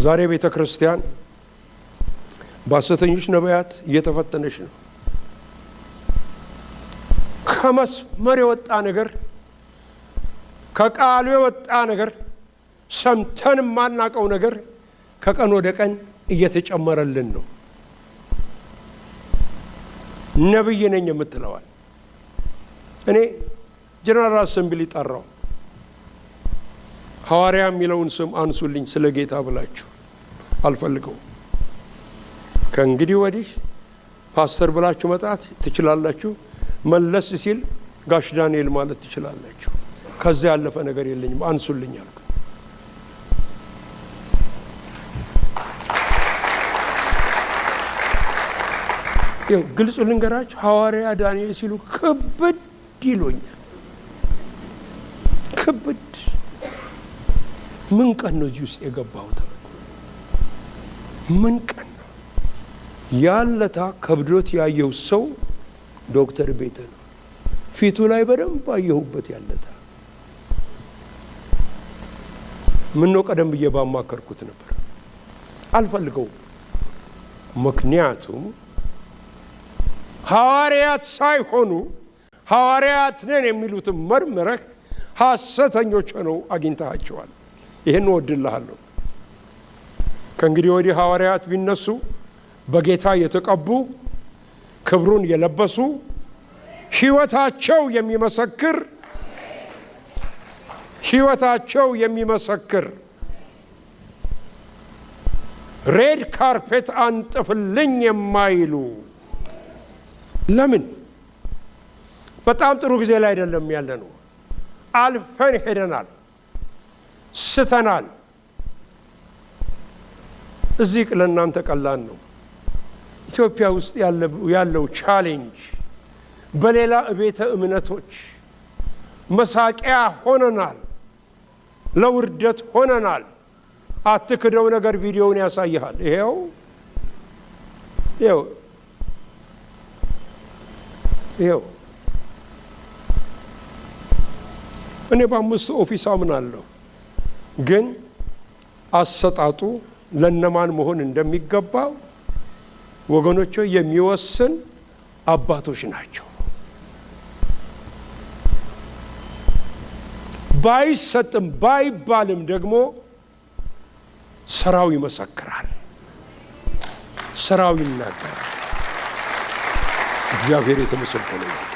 ዛሬ ቤተ ክርስቲያን በሐሰተኞች ነቢያት እየተፈተነች ነው። ከመስመር የወጣ ነገር፣ ከቃሉ የወጣ ነገር፣ ሰምተን ማናቀው ነገር ከቀን ወደ ቀን እየተጨመረልን ነው። ነብይ ነኝ የምትለዋል። እኔ ጀነራል አሰምብሊ ጠራው። ሐዋርያ የሚለውን ስም አንሱልኝ ስለ ጌታ ብላችሁ። አልፈልገው። ከእንግዲህ ወዲህ ፓስተር ብላችሁ መጣት ትችላላችሁ። መለስ ሲል ጋሽ ዳንኤል ማለት ትችላላችሁ። ከዛ ያለፈ ነገር የለኝም፣ አንሱልኝ አልኩ። ይኸው ግልጽ ልንገራችሁ፣ ሐዋርያ ዳንኤል ሲሉ ክብድ ይሎኛል። ክብድ ምን ቀን ነው እዚህ ውስጥ የገባሁት? ምን ቀን ነው? ያለታ ከብዶት ያየው ሰው ዶክተር ቤተ ነው። ፊቱ ላይ በደንብ አየሁበት። ያለታ ምን ነው ቀደም ብዬ ባማከርኩት ነበር። አልፈልገውም። ምክንያቱም ሐዋርያት ሳይሆኑ ሐዋርያት ነን የሚሉትን መርምረህ ሐሰተኞች ሆነው አግኝተሃቸዋል። ይህን ወድልሃለሁ። ከእንግዲህ ወዲህ ሐዋርያት ቢነሱ በጌታ የተቀቡ ክብሩን የለበሱ ሕይወታቸው የሚመሰክር ሬድ ካርፔት አንጥፍልኝ የማይሉ ለምን? በጣም ጥሩ ጊዜ ላይ አይደለም ያለ ነው። አልፈን ሄደናል፣ ስተናል። እዚህ ለእናንተ ቀላል ነው። ኢትዮጵያ ውስጥ ያለው ቻሌንጅ በሌላ ቤተ እምነቶች መሳቂያ ሆነናል፣ ለውርደት ሆነናል። አትክደው ነገር ቪዲዮውን ያሳይሃል። ይሄው እኔ በአምስቱ ኦፊስ አምናለሁ፣ ግን አሰጣጡ ለነማን መሆን እንደሚገባው ወገኖች የሚወስን አባቶች ናቸው። ባይሰጥም ባይባልም ደግሞ ስራው ይመሰክራል፣ ስራው ይናገራል። እግዚአብሔር የተመሰገነ ይሁን።